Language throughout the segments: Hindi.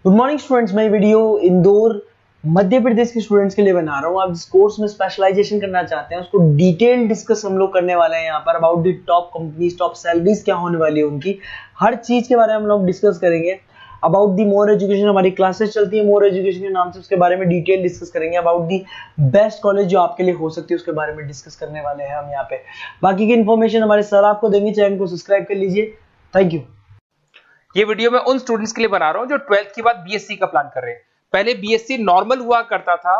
Good morning students. मैं वीडियो इंदौर मध्य प्रदेश के स्टूडेंट्स के लिए बना रहा हूँ। आप जिस कोर्स में स्पेशलाइजेशन करना चाहते हैं उसको डिटेल डिस्कस हम लोग करने वाले हैं यहाँ पर। About the top companies, top salaries क्या होने वाली है उनकी, हर चीज के बारे में हम लोग डिस्कस करेंगे। अबाउट दी मोर एजुकेशन, हमारी क्लासेस चलती है मोर एजुकेशन के नाम से, उसके बारे में डिटेल डिस्कस करेंगे। अबाउट दी बेस्ट कॉलेज जो आपके लिए हो सकती है उसके बारे में डिस्कस करने वाले हैं हम यहाँ पे। बाकी की इन्फॉर्मेशन हमारे सर आपको देंगे। चैनल को सब्सक्राइब कर लीजिए। Thank you. ये वीडियो मैं उन स्टूडेंट्स के लिए बना रहा हूं जो 12th के बाद बीएससी का प्लान कर रहे हैं। पहले बीएससी नॉर्मल हुआ करता था,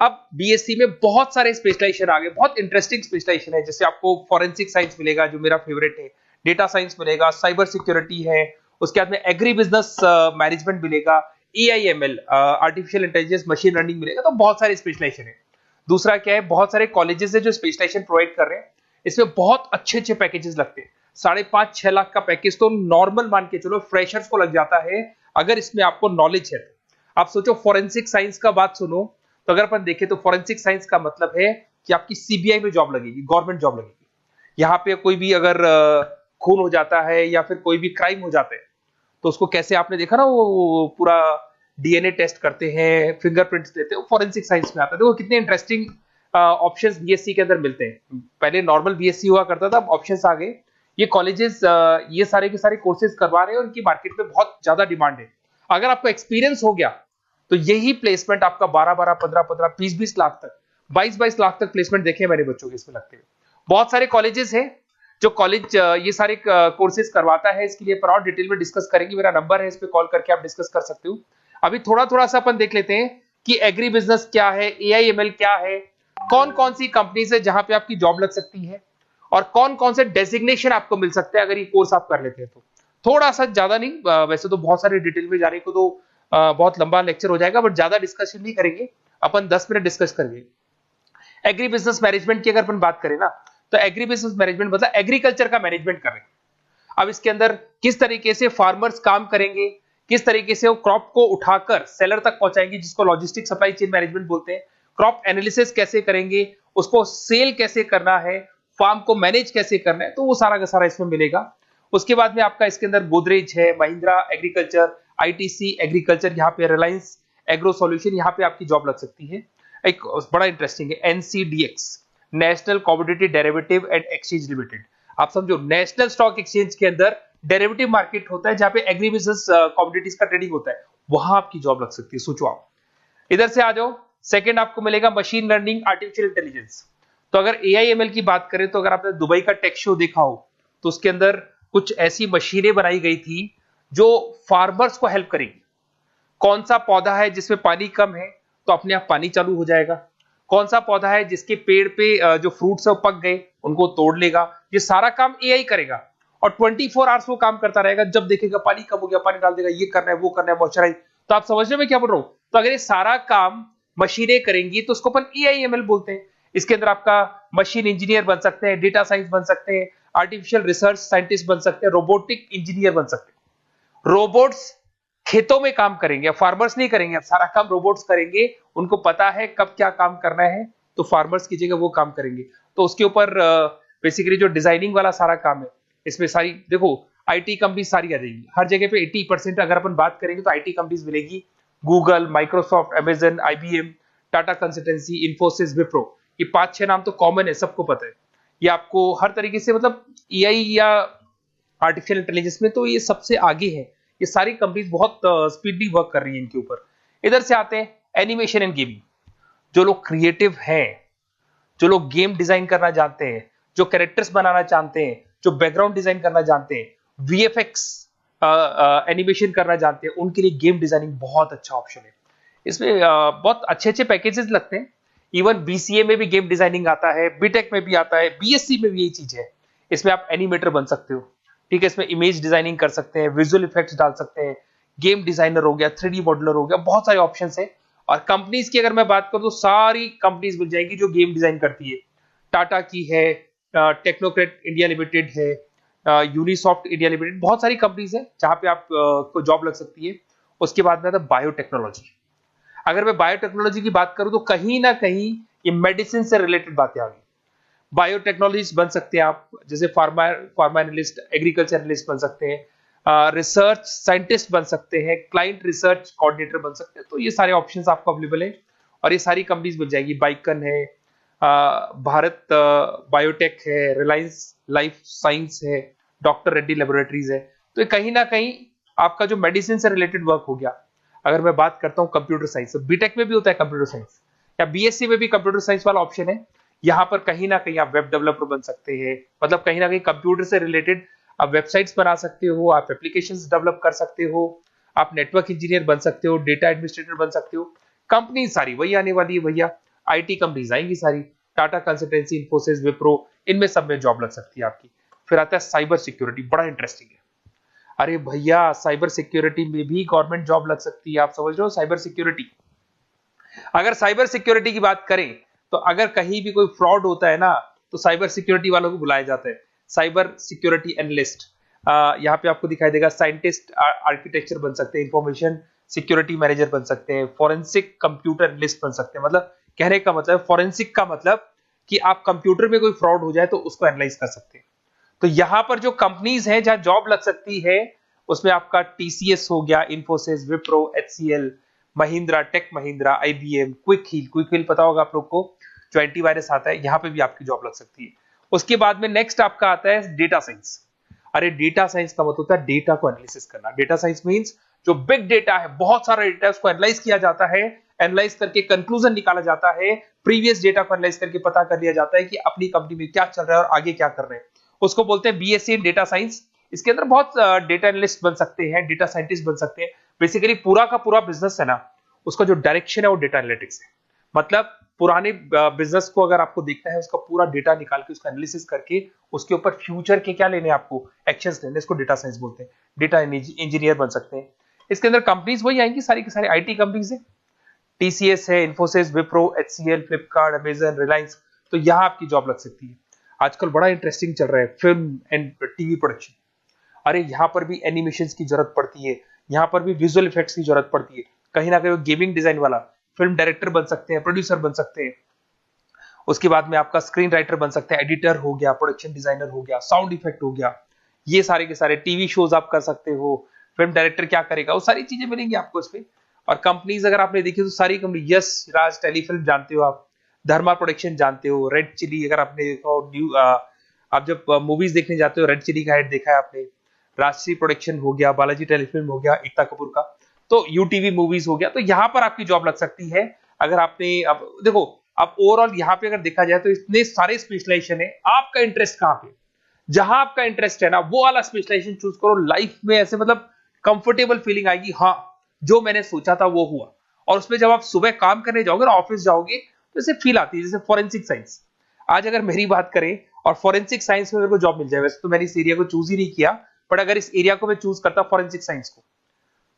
अब बीएससी में बहुत सारे स्पेशलाइजेशन आ गए, बहुत इंटरेस्टिंग स्पेशलाइजेशन है। जैसे आपको फॉरेंसिक साइंस मिलेगा जो मेरा फेवरेट है, डेटा साइंस मिलेगा, साइबर सिक्योरिटी है, उसके बाद में एग्री बिजनेस मैनेजमेंट मिलेगा, AIML artificial intelligence machine learning मिलेगा। तो बहुत सारे स्पेशलाइजेशन है। दूसरा क्या है, बहुत सारे कॉलेजेस है जो स्पेशलाइजेशन प्रोवाइड कर रहे हैं। इसमें बहुत अच्छे अच्छे पैकेजेस लगते हैं। 5.5-6 लाख का पैकेज तो नॉर्मल मान के चलो फ्रेशर्स को लग जाता है, अगर इसमें आपको नॉलेज है। आप सोचो फॉरेंसिक साइंस का बात सुनो, तो अगर अपन देखें तो फॉरेंसिक साइंस का मतलब है कि आपकी सीबीआई में जॉब लगेगी, गवर्नमेंट जॉब लगेगी। यहाँ पे कोई भी अगर खून हो जाता है या फिर कोई भी क्राइम हो जाता है तो उसको कैसे, आपने देखा ना वो पूरा डीएनए टेस्ट करते हैं, फिंगरप्रिंट्स लेते हैं, फॉरेंसिक साइंस में आता है। देखो कितने इंटरेस्टिंग ऑप्शंस बीएससी के अंदर मिलते हैं। पहले नॉर्मल बीएससी हुआ करता था, अब ऑप्शंस आ गए। ये कॉलेजेस ये सारे के सारे कोर्सेज करवा रहे हैं और इनकी मार्केट में बहुत ज्यादा डिमांड है। अगर आपको एक्सपीरियंस हो गया तो यही प्लेसमेंट आपका 12-12, 15-15, 20-20 लाख तक, 22-22 लाख तक प्लेसमेंट देखे मैंने बच्चों के इसमें लगते हुए। बहुत सारे कॉलेजेस हैं जो कॉलेज ये सारे कोर्सेज करवाता है। इसके लिए पर और डिटेल में डिस्कस करेंगे। मेरा नंबर है, इस पे कॉल करके आप डिस्कस कर सकते हो। अभी थोड़ा थोड़ा सा अपन देख लेते हैं कि एग्री बिजनेस क्या है, एआईएमएल क्या है, कौन कौन सी कंपनीज है जहां पे आपकी जॉब लग सकती है और कौन कौन से डेजिग्नेशन आपको मिल सकते हैं अगर ये कोर्स आप कर लेते हैं तो। थोड़ा सा, ज्यादा नहीं, वैसे तो बहुत सारे डिटेल में जाने को तो बहुत लंबा लेक्चर हो जाएगा, बट ज्यादा डिस्कशन नहीं करेंगे अपन, 10 मिनट डिस्कस करेंगे। एग्री बिजनेस मैनेजमेंट की अगर अपन बात करें ना, तो एग्री बिजनेस मैनेजमेंट मतलब एग्रीकल्चर का मैनेजमेंट कर रहे हैं। अब इसके अंदर किस तरीके से फार्मर्स काम करेंगे, किस तरीके से वो क्रॉप को उठाकर सेलर तक पहुंचाएंगे, जिसको लॉजिस्टिक सप्लाई चेन मैनेजमेंट बोलते हैं। क्रॉप एनालिसिस कैसे करेंगे, उसको सेल कैसे करना है, फार्म को मैनेज कैसे करना है, तो वो सारा का सारा इसमें मिलेगा। उसके बाद में आपका इसके अंदर गोदरेज है, महिंद्रा एग्रीकल्चर, आईटीसी एग्रीकल्चर, यहाँ पे रिलायंस एग्रो सॉल्यूशन, यहाँ पे आपकी जॉब लग सकती है। एक बड़ा इंटरेस्टिंग है NCDEX, national commodity derivative and exchange limited. आप समझो नेशनल स्टॉक एक्सचेंज के अंदर डेरिवेटिव मार्केट होता है जहां पे एग्री बिजनेस कमोडिटीज का ट्रेडिंग होता है, वहां आपकी जॉब लग सकती है। सोचो आप, इधर से आ जाओ। सेकंड आपको मिलेगा मशीन लर्निंग आर्टिफिशियल इंटेलिजेंस। तो अगर एआईएमएल की बात करें तो अगर आपने दुबई का टेक शो देखा हो तो उसके अंदर कुछ ऐसी मशीनें बनाई गई थी जो फार्मर्स को हेल्प करेंगी। कौन सा पौधा है जिसमें पानी कम है तो अपने आप पानी चालू हो जाएगा, कौन सा पौधा है जिसके पेड़ पे जो फ्रूट्स है वो पक गए उनको तोड़ लेगा। ये सारा काम एआई करेगा और 24 आवर्स वो काम करता रहेगा। जब देखेगा पानी कम हो गया, पानी डाल देगा, ये करना है वो करना है, मॉइस्चराइज। तो आप समझ रहे हो मैं क्या बोल रहा हूं? तो अगर ये सारा काम मशीनें करेंगी तो उसको अपन एआईएमएल बोलते हैं। इसके अंदर आपका मशीन इंजीनियर बन सकते हैं, डेटा साइंस बन सकते हैं, आर्टिफिशियल रिसर्च साइंटिस्ट बन सकते हैं, रोबोटिक इंजीनियर बन सकते हैं। रोबोट्स खेतों में काम करेंगे, फार्मर्स नहीं करेंगे, अब सारा काम रोबोट्स करेंगे। उनको पता है कब क्या काम करना है, तो फार्मर्स की जगह वो काम करेंगे। तो उसके ऊपर बेसिकली जो डिजाइनिंग वाला सारा काम है, इसमें सारी देखो आईटी कंपनी सारी आ जाएगी। हर जगह पे 80% अगर अपन बात करेंगे तो आईटी कंपनीज मिलेगी। Google, Microsoft, Amazon, IBM, Tata consultancy, Infosys, Wipro, ये 5-6 नाम तो कॉमन है, सबको पता है। ये आपको हर तरीके से, मतलब एआई या आर्टिफिशियल इंटेलिजेंस में तो ये सबसे आगे है। ये सारी कंपनीज बहुत स्पीडली वर्क कर रही है इनके ऊपर। इधर से आते हैं एनिमेशन एंड गेमिंग। जो लोग क्रिएटिव हैं, जो लोग गेम डिजाइन करना जानते हैं, जो कैरेक्टर्स बनाना चाहते हैं, जो बैकग्राउंड डिजाइन करना जानते हैं, वीएफएक्स एनिमेशन करना जानते हैं, उनके लिए गेम डिजाइनिंग बहुत अच्छा ऑप्शन है। इसमें बहुत अच्छे अच्छे पैकेजेस लगते हैं। इवन बीसीए में भी गेम डिजाइनिंग आता है, बीटेक में भी आता है, बीएससी में भी यही चीज है। इसमें आप एनिमेटर बन सकते हो, ठीक है। इसमें इमेज डिजाइनिंग कर सकते हैं, विजुअल इफेक्ट्स डाल सकते हैं, गेम डिजाइनर हो गया, 3D मॉडलर हो गया, बहुत सारे ऑप्शंस हैं। और कंपनीज की अगर मैं बात करूं तो सारी कंपनीज मिल जाएंगी जो गेम डिजाइन करती है। टाटा की है, टेक्नोक्रेट इंडिया लिमिटेड है, यूनिसॉफ्ट इंडिया लिमिटेड, बहुत सारी कंपनीज है जहां पे आप को जॉब लग सकती है। उसके बाद में आता है बायोटेक्नोलॉजी। अगर मैं बायोटेक्नोलॉजी की बात करूं तो कहीं ना कहीं ये मेडिसिन से रिलेटेड बातें आ गई। बायोटेक्नोलॉजिस्ट बन सकते हैं आप, जैसे फार्मा एनालिस्ट, एग्रीकल्चर एनालिस्ट बन सकते हैं, रिसर्च साइंटिस्ट बन सकते हैं, क्लाइंट रिसर्च कोऑर्डिनेटर बन सकते हैं। तो ये सारे ऑप्शंस आपको अवेलेबल है और ये सारी कंपनीज मिल जाएगी। बाइकन है, भारत बायोटेक है, रिलायंस लाइफ साइंस है, डॉक्टर रेड्डी लेबोरेटरीज है। तो ये कहीं ना कहीं आपका जो मेडिसिन से रिलेटेड वर्क हो गया। अगर मैं बात करता हूँ कंप्यूटर साइंस, तो बीटेक में भी होता है कंप्यूटर साइंस, या बीएससी में भी कंप्यूटर साइंस वाला ऑप्शन है। यहाँ पर कहीं ना कहीं आप वेब डेवलपर बन सकते हैं, मतलब कहीं ना कहीं कंप्यूटर से रिलेटेड आप वेबसाइट्स बना सकते हो, आप एप्लीकेशंस डेवलप कर सकते हो, आप नेटवर्क इंजीनियर बन सकते हो, डेटा एडमिनिस्ट्रेटर बन सकते हो। कंपनी सारी वही आने वाली है भैया, आईटी कंपनीज आएंगी सारी, टाटा कंसल्टेंसी, इन्फोसिस, विप्रो, इनमें सब में जॉब लग सकती है आपकी। फिर आता है साइबर सिक्योरिटी, बड़ा इंटरेस्टिंग है। अरे भैया साइबर सिक्योरिटी में भी गवर्नमेंट जॉब लग सकती है। आप समझ रहे हो साइबर सिक्योरिटी? अगर साइबर सिक्योरिटी की बात करें तो अगर कहीं भी कोई फ्रॉड होता है ना, तो साइबर सिक्योरिटी वालों को बुलाया जाता है साइबर सिक्योरिटी एनालिस्ट। यहाँ पे आपको दिखाई देगा साइंटिस्ट, आर्किटेक्चर बन सकते हैं, इंफॉर्मेशन सिक्योरिटी मैनेजर बन सकते हैं, फॉरेंसिक कंप्यूटर एनालिस्ट बन सकते हैं। मतलब कहने का मतलब, फॉरेंसिक का मतलब कि आप कंप्यूटर में कोई फ्रॉड हो जाए तो उसको एनालाइज कर सकते हैं। तो यहां पर जो कंपनीज हैं जहां जॉब लग सकती है, उसमें आपका टीसीएस हो गया, इन्फोसिस, विप्रो, एचसीएल, महिंद्रा, टेक महिंद्रा, आईबीएम, क्विक हील पता होगा आप लोग को, जो एंटीवायरस आता है, यहां पे भी आपकी जॉब लग सकती है। उसके बाद में नेक्स्ट आपका आता है डेटा साइंस। अरे डेटा साइंस का मतलब होता है डेटा को एनालिसिस करना। डेटा साइंस मींस जो बिग डेटा है, बहुत सारा डेटा है, उसको एनालाइज किया जाता है, एनालाइज करके कंक्लूजन निकाला जाता है, प्रीवियस डेटा को एनालाइज करके पता कर लिया जाता है कि अपनी कंपनी में क्या चल रहा है और आगे क्या कर रहे हैं। उसको बोलते हैं बीएससी इन डेटा साइंस। इसके अंदर बहुत डेटा एनालिस्ट बन सकते हैं, डेटा साइंटिस्ट बन सकते हैं। बेसिकली पूरा का पूरा बिजनेस है ना, उसका जो डायरेक्शन है वो डेटा एनालिटिक्स है। मतलब पुराने बिजनेस को अगर आपको देखना है, उसका पूरा डेटा निकाल के उसका एनालिसिस करके उसके ऊपर फ्यूचर के क्या लेने, आपको एक्शंस लेने, इसको डेटा साइंस बोलते हैं। डेटा इंजीनियर बन सकते हैं। इसके अंदर कंपनीज वही आएंगी, सारी की सारी आईटी कंपनीज है, टीसीएस है, इन्फोसिस, विप्रो, एचसीएल, फ्लिपकार्ट, अमेजन, रिलायंस। तो यहां आपकी जॉब लग सकती है। आजकल बड़ा इंटरेस्टिंग चल रहा है फिल्म एंड टीवी प्रोडक्शन। अरे यहाँ पर भी एनिमेशन की जरूरत पड़ती है, यहाँ पर भी विजुअल इफेक्ट्स की जरूरत पड़ती है। कहीं ना कहीं गेमिंग डिजाइन वाला फिल्म डायरेक्टर बन सकते हैं, प्रोड्यूसर बन सकते हैं। उसके बाद में आपका स्क्रीन राइटर बन सकते हैं, एडिटर हो गया, प्रोडक्शन डिजाइनर हो गया, साउंड इफेक्ट हो गया। ये सारे के सारे टीवी शोज आप कर सकते हो। फिल्म डायरेक्टर क्या करेगा, वो सारी चीजें मिलेंगी आपको इसमें। और कंपनीज अगर आपने देखी तो सारी कंपनी, यस राज टेलीफिल्म जानते हो आप, धर्मा प्रोडक्शन जानते हो, रेड चिली अगर आपने देखा हो, न्यू आप जब मूवीज देखने जाते हो, रेड चिली का हेड देखा है आपने, राजश्री प्रोडक्शन हो गया, बालाजी टेलीफिल्म हो गया, एकता कपूर का, तो यूटीवी मूवीज हो गया। तो यहाँ पर आपकी जॉब लग सकती है। अगर आपने, अब देखो, अब ओवरऑल यहाँ पे अगर देखा जाए तो इतने सारे स्पेशलाइजेशन है, आपका इंटरेस्ट कहाँ पे, जहां आपका इंटरेस्ट है ना, वो वाला स्पेशलाइजेशन चूज करो। लाइफ में ऐसे मतलब कंफर्टेबल फीलिंग आएगी, हाँ जो मैंने सोचा था वो हुआ। और उसमें जब आप सुबह काम करने जाओगे ना, ऑफिस जाओगे, तो ऐसे फील आती है। जैसे फॉरेंसिक साइंस, आज अगर मेरी बात करें और फॉरेंसिक साइंस में मेरे को जॉब मिल जाए, वैसे तो मैंने इस एरिया को चूज ही नहीं किया, बट अगर इस एरिया को मैं चूज करता फॉरेंसिक साइंस को,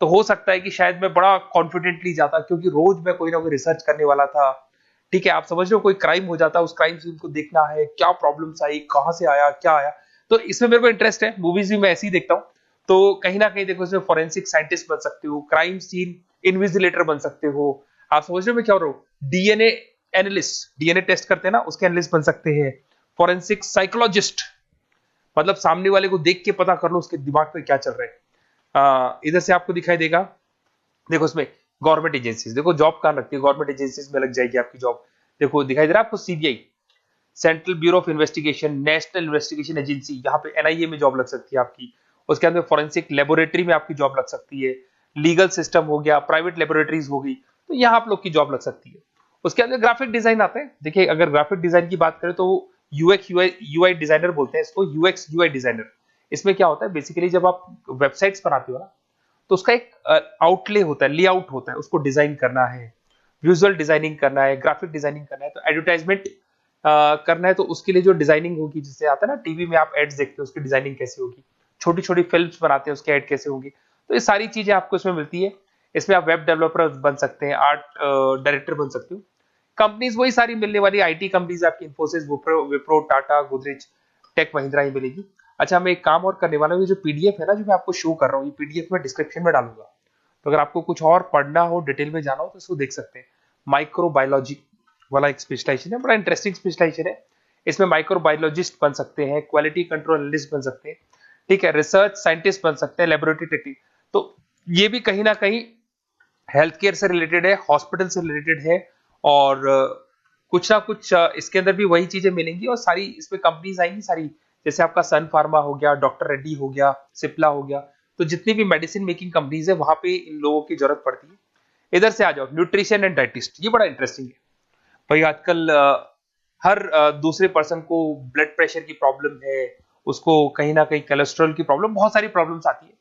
तो हो सकता है कि शायद मैं बड़ा कॉन्फिडेंटली जाता, क्योंकि रोज मैं कोई ना कोई रिसर्च करने वाला था। ठीक है, आप समझ रहे हो, कोई क्राइम हो जाता, उस क्राइम सीन को देखना है, क्या प्रॉब्लम्स आई, कहां से आया, क्या आया। तो इसमें मेरे को इंटरेस्ट है, मूवीज भी मैं ऐसे ही देखता हूँ। तो कहीं ना कहीं देखो, इसमें फॉरेंसिक साइंटिस्ट बन सकते हो, क्राइम सीन इन्विजिलेटर बन सकते हो। आप समझ रहे हो मैं क्या हो रहा हूँ, डीएनए एनालिस्ट, डीएनए टेस्ट करते हैं ना, उसके एनालिस्ट बन सकते हैं। फॉरेंसिक साइकोलॉजिस्ट, मतलब सामने वाले को देख के पता कर लो उसके दिमाग में क्या चल रहा है। इधर से आपको दिखाई देगा, देखो इसमें गवर्नमेंट एजेंसीज, देखो जॉब कहां लगती है, गवर्नमेंट एजेंसीज में लग जाएगी आपकी जॉब। देखो दिखाई दे रहा है आपको, CBI, central bureau of investigation, national investigation agency, यहाँ पे एनआईए में जॉब लग सकती है आपकी। उसके अंदर फॉरेंसिक लेबोरेटरी में आपकी जॉब लग सकती है। लीगल सिस्टम हो गया, प्राइवेट लेबोरेटरीज हो गई, तो यहाँ आप लोग की जॉब लग सकती है। उसके अंदर ग्राफिक डिजाइन आते हैं। देखिए अगर ग्राफिक डिजाइन की बात करें तो यूएक्स यूआई डिजाइनर बोलते हैं इसको, यूएक्स यूआई डिजाइनर। इसमें क्या होता है, बेसिकली जब आप वेबसाइट्स बनाते हो ना, तो उसका एक आउटले होता है, लेआउट होता है, उसको डिजाइन करना है, विजुअल डिजाइनिंग करना है, ग्राफिक डिजाइनिंग करना है, तो एडवर्टाइजमेंट करना है, तो उसके लिए जो डिजाइनिंग होगी, जिससे आता है ना टीवी में आप एड्स देखते हो, उसकी डिजाइनिंग कैसे होगी, छोटी छोटी फिल्म्स बनाते हैं उसके एड कैसे होंगी, तो ये सारी चीजें आपको इसमें मिलती है। इसमें आप वेब डेवलपर बन सकते हैं, आर्ट डायरेक्टर बन सकते हो। कंपनीज वही सारी मिलने वाली आईटी कंपनीज आपकी, इन्फोसिस, विप्रो, टाटा, गोदरेज, टेक महिंद्रा ही मिलेगी। अच्छा, मैं एक काम और करने वाला हूँ, ये जो पीडीएफ है ना जो मैं आपको शो कर रहा हूँ, ये पीडीएफ में डिस्क्रिप्शन में डालूंगा, तो अगर आपको कुछ और पढ़ना हो, डिटेल में जाना हो, तो इसको देख सकते हैं। माइक्रोबायोलॉजी वाला एक स्पेशलाइजेशन है, बड़ा इंटरेस्टिंग स्पेशलाइजेशन है। इसमें माइक्रोबायोलॉजिस्ट बन सकते हैं, क्वालिटी कंट्रोल एनालिस्ट बन सकते हैं, ठीक है, रिसर्च साइंटिस्ट बन सकते हैं, लेबोरेटरी टेक्निक। तो ये भी कहीं ना कहीं हेल्थ केयर से रिलेटेड है, हॉस्पिटल से रिलेटेड है, और कुछ ना कुछ इसके अंदर भी वही चीजें मिलेंगी, और सारी इसमें कंपनीज आएंगी सारी, जैसे आपका सन फार्मा हो गया, डॉक्टर रेड्डी हो गया, सिप्ला हो गया। तो जितनी भी मेडिसिन मेकिंग कंपनीज है वहां पे इन लोगों की जरूरत पड़ती है। इधर से आ जाओ, न्यूट्रिशन एंड डाइटिस्ट, ये बड़ा इंटरेस्टिंग है भाई। आजकल हर दूसरे पर्सन को ब्लड प्रेशर की प्रॉब्लम है, उसको कहीं ना कहीं कोलेस्ट्रॉल की प्रॉब्लम, बहुत सारी प्रॉब्लम्स आती है।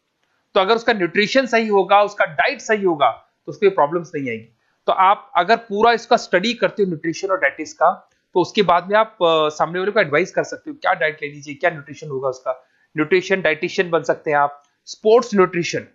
तो अगर उसका न्यूट्रिशन सही होगा, उसका डाइट सही होगा, तो उसको ये प्रॉब्लम्स नहीं आएगी। तो आप अगर पूरा इसका स्टडी करते हो न्यूट्रिशन और डाइटिस का, तो उसके बाद में आप सामने वाले को एडवाइस कर सकते हो क्या डाइट लेनी चाहिए, क्या न्यूट्रिशन होगा उसका। न्यूट्रिशन डाइटिशियन बन सकते हैं आप, स्पोर्ट्स न्यूट्रिशन,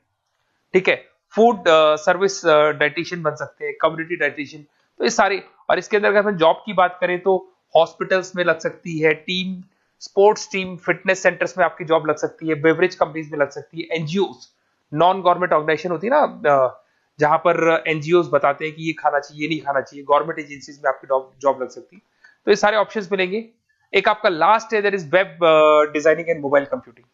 ठीक है, फूड सर्विस डाइटिशियन बन सकते हैं, कम्युनिटी डाइटिशियन। तो ये सारे, और इसके अंदर अगर हम जॉब की बात करें तो हॉस्पिटल्स में लग सकती है, team sports team fitness centres में आपकी जॉब लग सकती है, बेवरेज कंपनीज में लग सकती है, एनजीओस नॉन गवर्नमेंट ऑर्गेनाइजेशन होती है ना, जहां पर एनजीओस बताते हैं कि ये खाना चाहिए, ये नहीं खाना चाहिए, गवर्नमेंट एजेंसीज में आपकी जॉब लग सकती है। तो ये सारे ऑप्शंस मिलेंगे। एक आपका लास्ट है, that is web designing and mobile computing.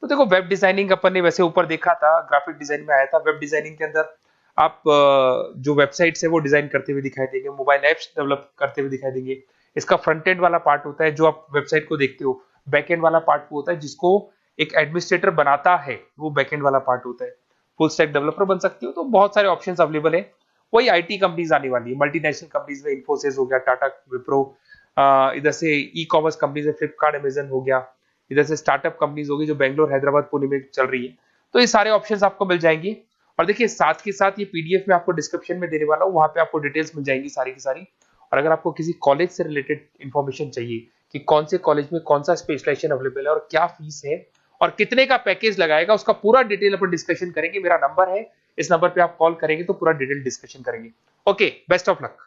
तो देखो, वेब डिजाइनिंग अपन ने वैसे ऊपर देखा था, ग्राफिक डिजाइन में आया था। वेब डिजाइनिंग के अंदर आप जो वेबसाइट्स है वो डिजाइन करते हुए दिखाई देंगे, मोबाइल एप्स डेवलप करते हुए दिखाई देंगे। इसका फ्रंट एंड वाला पार्ट होता है जो आप वेबसाइट को देखते हो, बैक एंड वाला पार्ट वो होता है जिसको एक एडमिनिस्ट्रेटर बनाता है, वो बैक एंड वाला पार्ट होता है। फुल स्टैक डेवलपर बन सकते हो। तो बहुत सारे ऑप्शंस अवेलेबल है। वही आईटी कंपनीज आने वाली है, मल्टीनेशनल कंपनीज में इन्फोसिस हो गया, टाटा, विप्रो, इधर से ई कॉमर्स कंपनीज में फ्लिपकार्ट, अमेजन हो गया, इधर से स्टार्टअप कंपनीज होगी जो बेंगलोर, हैदराबाद, पुणे में चल रही है। तो ये सारे ऑप्शंस आपको मिल जाएंगे। और देखिए, साथ के साथ ये पीडीएफ में आपको डिस्क्रिप्शन में देने वाला हूँ, वहां पे आपको डिटेल्स मिल जाएंगी सारी की सारी। और अगर आपको किसी कॉलेज से रिलेटेड इन्फॉर्मेशन चाहिए कि कौन से कॉलेज में कौन सा स्पेशलाइजेशन अवेलेबल है और क्या फीस है और कितने का पैकेज लगाएगा, उसका पूरा डिटेल अपन डिस्कशन करेंगे। मेरा नंबर है, इस नंबर पे आप कॉल करेंगे तो पूरा डिटेल डिस्कशन करेंगे। Okay, best of luck.